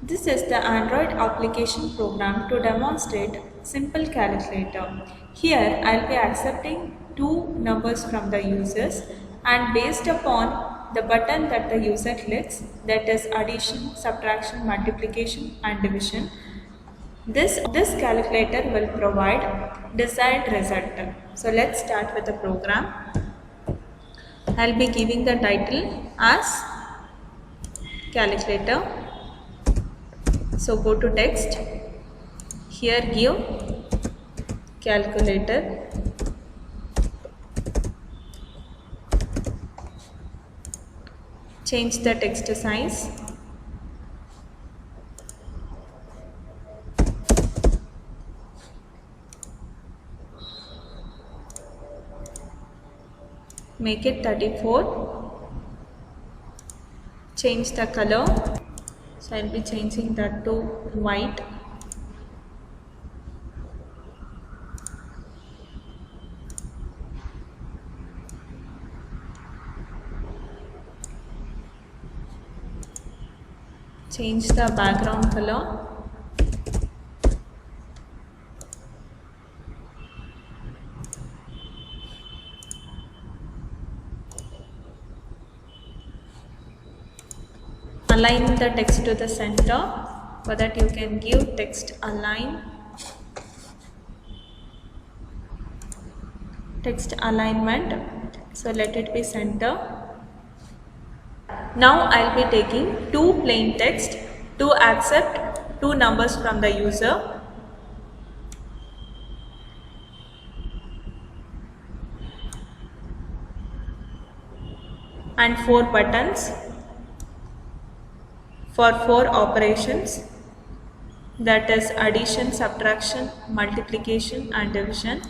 This is the Android application program to demonstrate simple calculator. Here I'll be accepting two numbers from the users, and based upon the button that the user clicks, that is addition, subtraction, multiplication and division, this calculator will provide desired result. So let's start with the program. I'll be giving the title as calculator. So go to text, here give calculator, change the text size, make it 34, change the color, so I'll be changing that to white. Change the background color. Align the text to the center. For that you can give text align. Text alignment. So let it be center. Now I'll be taking two plain text to accept two numbers from the user. And four buttons for four operations, that is addition, subtraction, multiplication and division.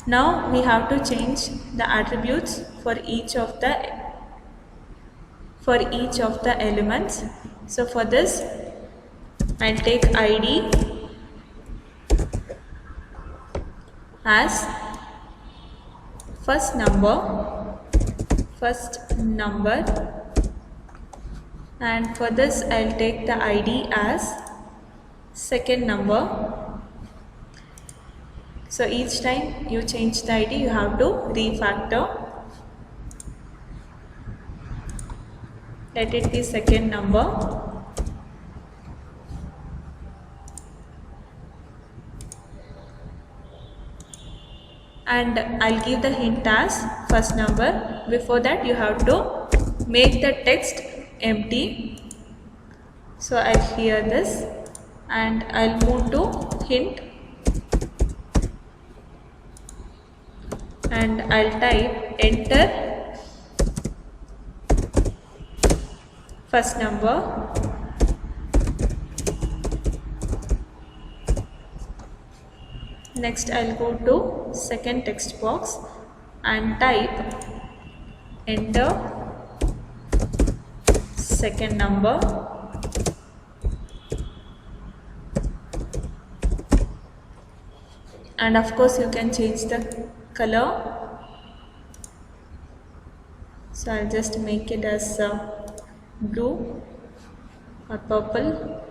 Now we have to change the attributes for each of the elements. So for this I'll take ID as first number, and for this I'll take the ID as second number. So each time you change the ID, you have to refactor. Let it be second number. And I'll give the hint as first number. Before that you have to make the text empty. So I'll clear this and I'll move to hint. And I'll type enter first number, next I'll go to second text box and type enter second number, and of course you can change the color. So I'll just make it as blue or purple.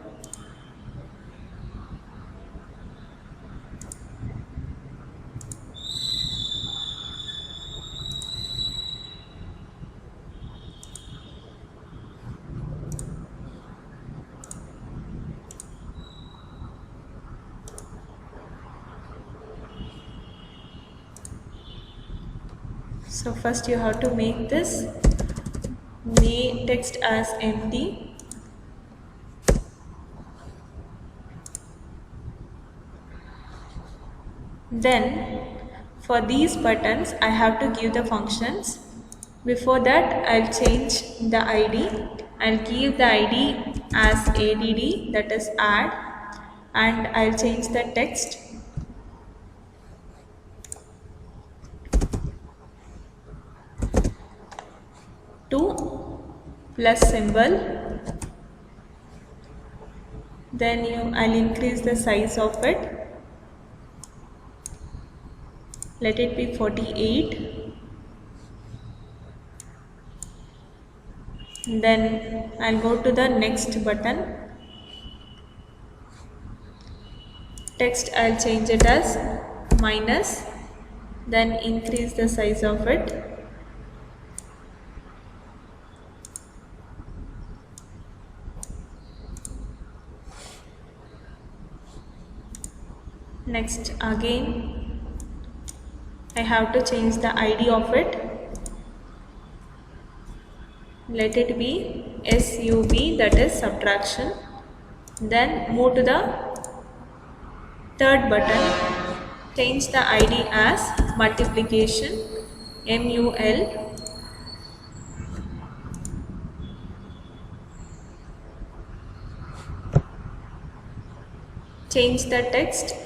So first you have to make this text as empty. Then for these buttons I have to give the functions. Before that I'll change the ID. I'll give the ID as add, that is add, and I'll change the text to plus symbol. Then I'll increase the size of it let it be 48. Then I'll go to the next button. Text I'll change it as minus, then increase the size of it. Next again I have to change the ID of it. Let it be SUB, that is subtraction. Then move to the third button, change the ID as multiplication, MUL. Change the text.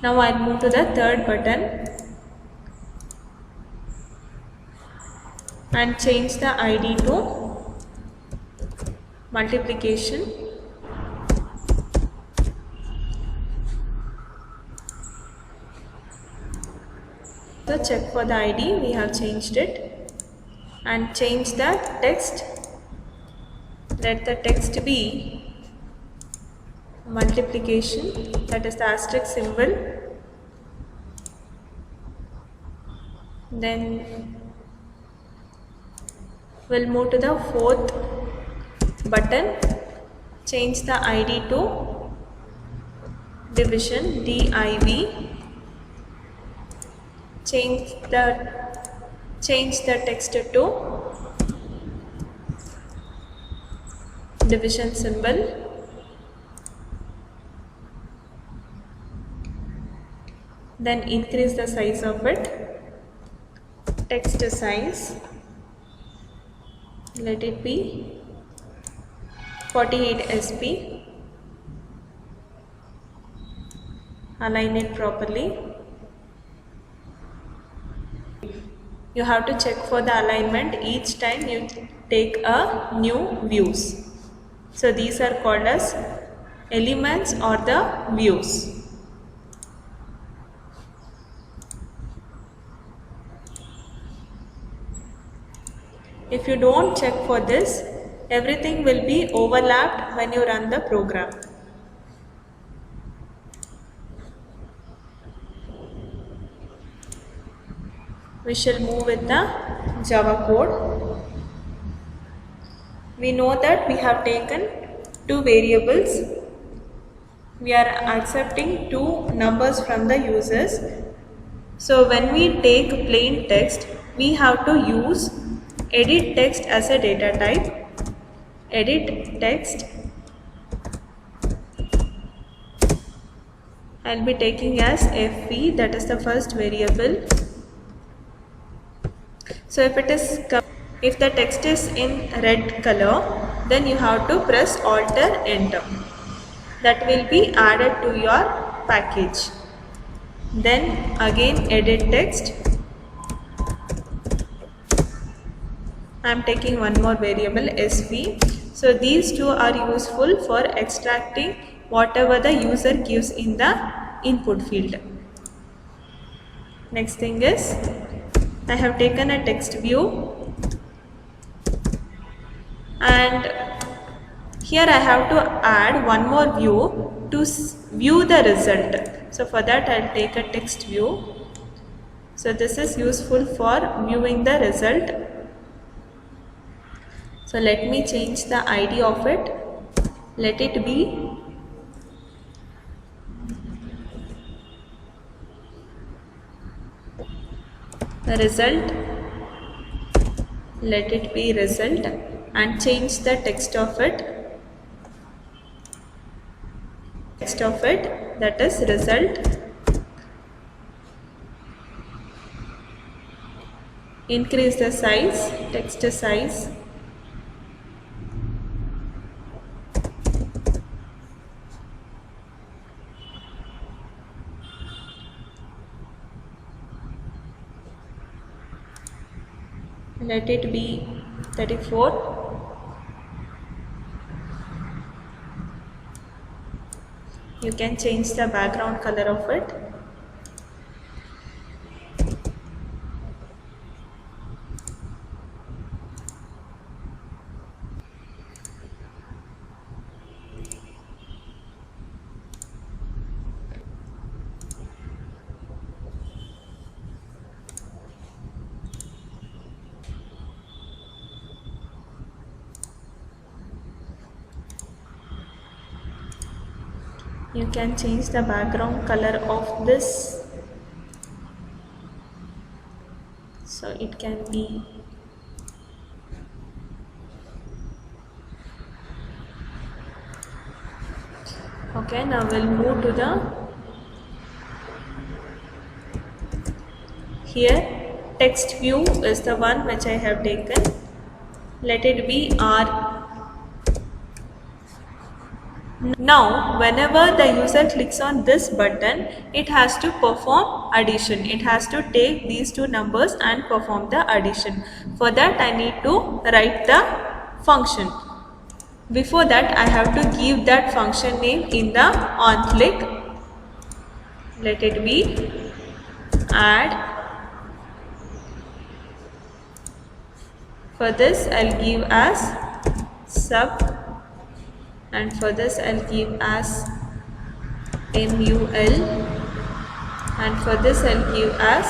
Now I'll move to the third button and change the ID to multiplication. So check for the ID, we have changed it, and change the text. Let the text be multiplication, that is the asterisk symbol. Then we'll move to the fourth button, change the ID to division, DIV. Change the text to division symbol. Then increase the size of it. Text size, let it be 48 SP. Align it properly. You have to check for the alignment each time you take a new views. So these are called as elements or the views. If you don't check for this, everything will be overlapped when you run the program. We shall move with the Java code. We know that we have taken two variables. We are accepting two numbers from the users. So when we take plain text, we have to use edit text as a data type. Edit text. I'll be taking as FV, that is the first variable. So if the text is in red color, then you have to press Alt Enter. That will be added to your package. Then again edit text. I am taking one more variable SV. So these two are useful for extracting whatever the user gives in the input field. Next thing is, I have taken a text view and here I have to add one more view to view the result. So for that I will take a text view. So this is useful for viewing the result. So let me change the ID of it. Let it be result. Let it be result and change the text of it. Text of it, that is result. Increase the size, text size. let it be 34. You can change the background color of it. You can change the background color of this, so it can be okay. Now we'll move to the here text view is the one which I have taken. Let it be R. Now whenever the user clicks on this button, it has to perform addition. It has to take these two numbers and perform the addition. For that I need to write the function. Before that I have to give that function name in the on click. Let it be add. For this I'll give as sub, and for this I'll give as mul, and for this I'll give as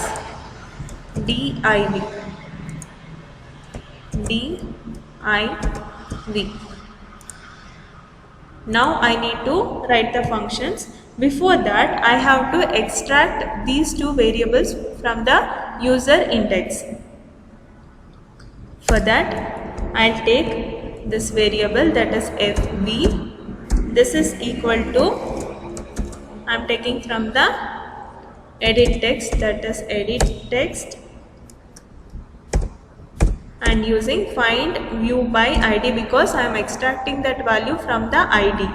div. Now I need to write the functions. Before that I have to extract these two variables from the user index. For that I'll take this variable, that is fv. This is equal to, I'm taking from the edit text, that is edit text, and using find view by id because I am extracting that value from the id.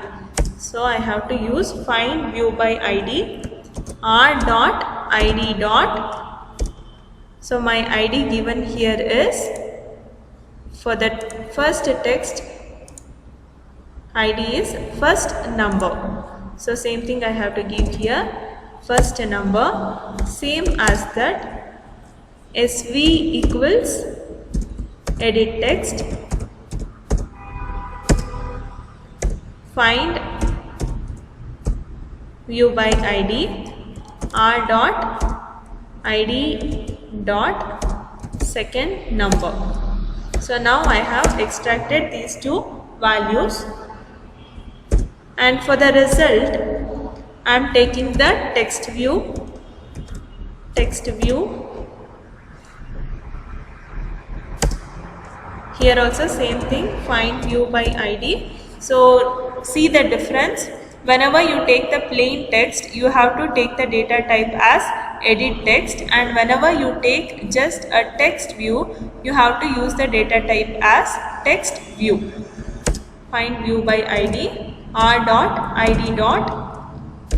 So I have to use find view by id r dot id dot. So my id given here is, for the first text id is first number. So same thing I have to give here, first number, same as that sv equals edit text find view by id r dot id dot second number. So now I have extracted these two values, and for the result I am taking the text view. Here also same thing, find view by id. So see the difference. Whenever you take the plain text, you have to take the data type as edit text, and whenever you take just a text view, you have to use the data type as text view. Find view by id r dot id dot.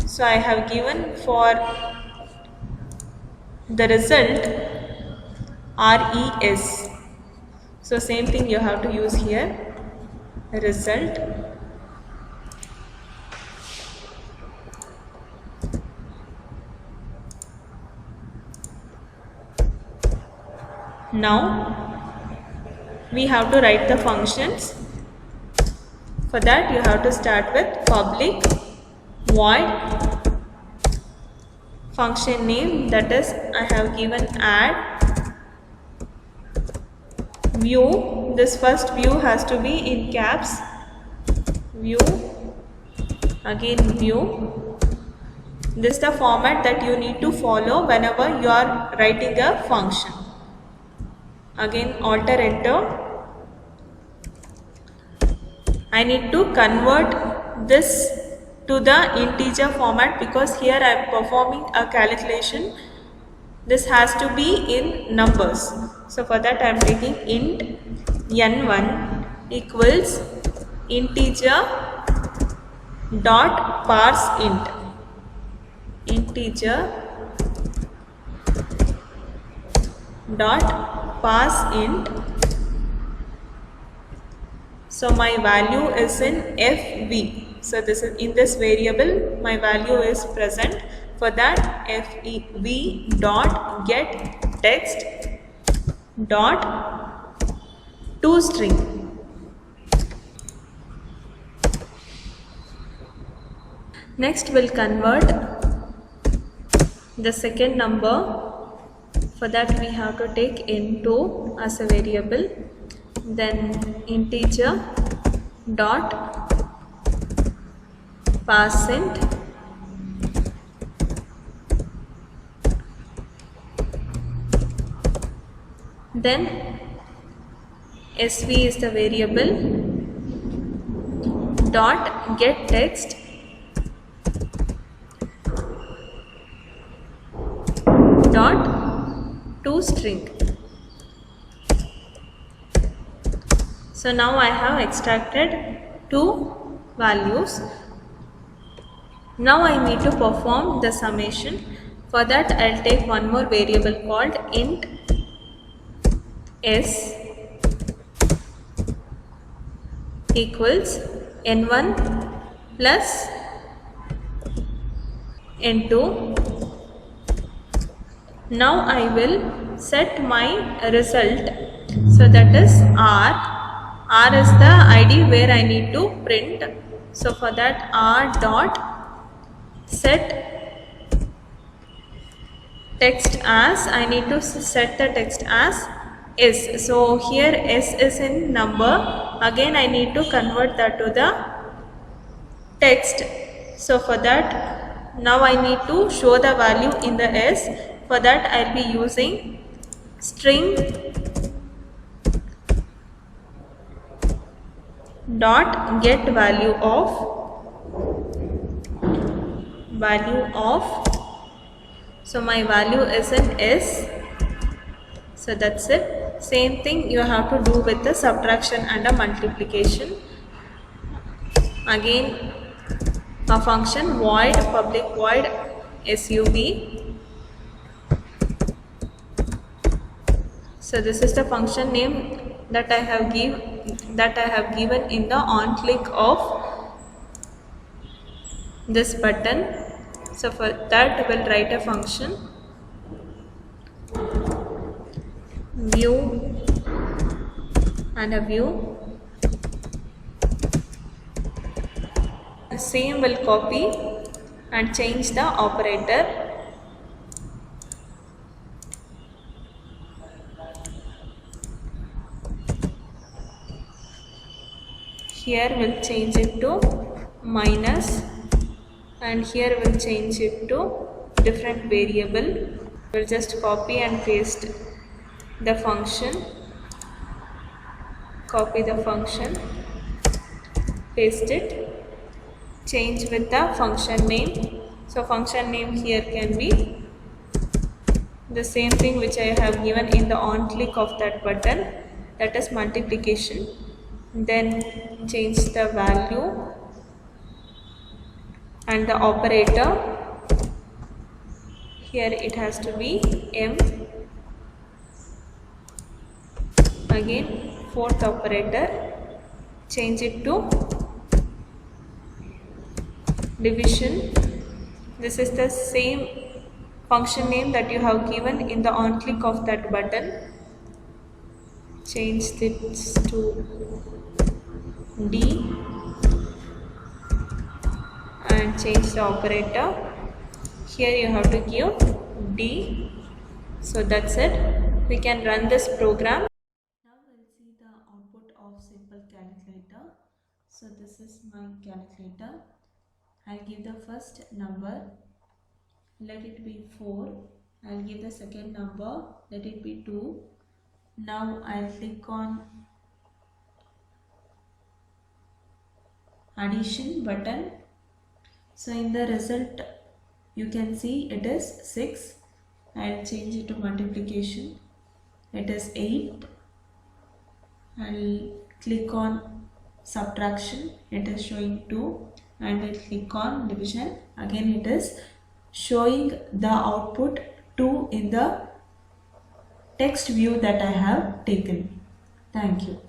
So I have given for the result res. So same thing you have to use here, result. Now we have to write the functions. For that you have to start with public void function name, that is I have given add view. This first view has to be in caps, view, again view. This is the format that you need to follow whenever you are writing a function. Again alter enter. I need to convert this to the integer format because here I am performing a calculation. This has to be in numbers. So for that I am taking int n1 equals integer dot parse int. Integer dot pass int. So my value is in fv. So this is in this variable my value is present. For that fv dot get text dot toString. Next we'll convert the second number. For that we have to take into as a variable, then integer dot parseInt, then sv is the variable dot get text dot toString. So now I have extracted two values. Now I need to perform the summation. For that I'll take one more variable called int s equals n1 plus n2. Now I will set my result. So that is r. R is the ID where I need to print. So for that r dot set text as, I need to set the text as s. So here s is in number. Again I need to convert that to the text. So for that now I need to show the value in the s. For that I'll be using string dot get value of so my value is in s. So that's it. Same thing you have to do with the subtraction and a multiplication. Again a function void public void sub. So this is the function name that I have given in the on click of this button. So for that we'll write a function view and a view. The same will copy and change the operator. Here we'll change it to minus and here we'll change it to different variable. We'll just copy and paste the function, copy the function, paste it, change with the function name. So function name here can be the same thing which I have given in the on click of that button, that is multiplication. Then change the value and the operator. Here it has to be m. Again fourth operator, change it to division. This is the same function name that you have given in the on click of that button. Change this to d and change the operator. Here you have to give d. So that's it. We can run this program. Now we'll see the output of simple calculator. So this is my calculator. I'll give the first number, let it be 4. I'll give the second number, let it be 2. Now I'll click on addition button. So in the result you can see it is 6. I'll change it to multiplication, it is 8. I'll click on subtraction, it is showing 2. And I'll click on division, again it is showing the output 2 in the text view that I have taken. Thank you.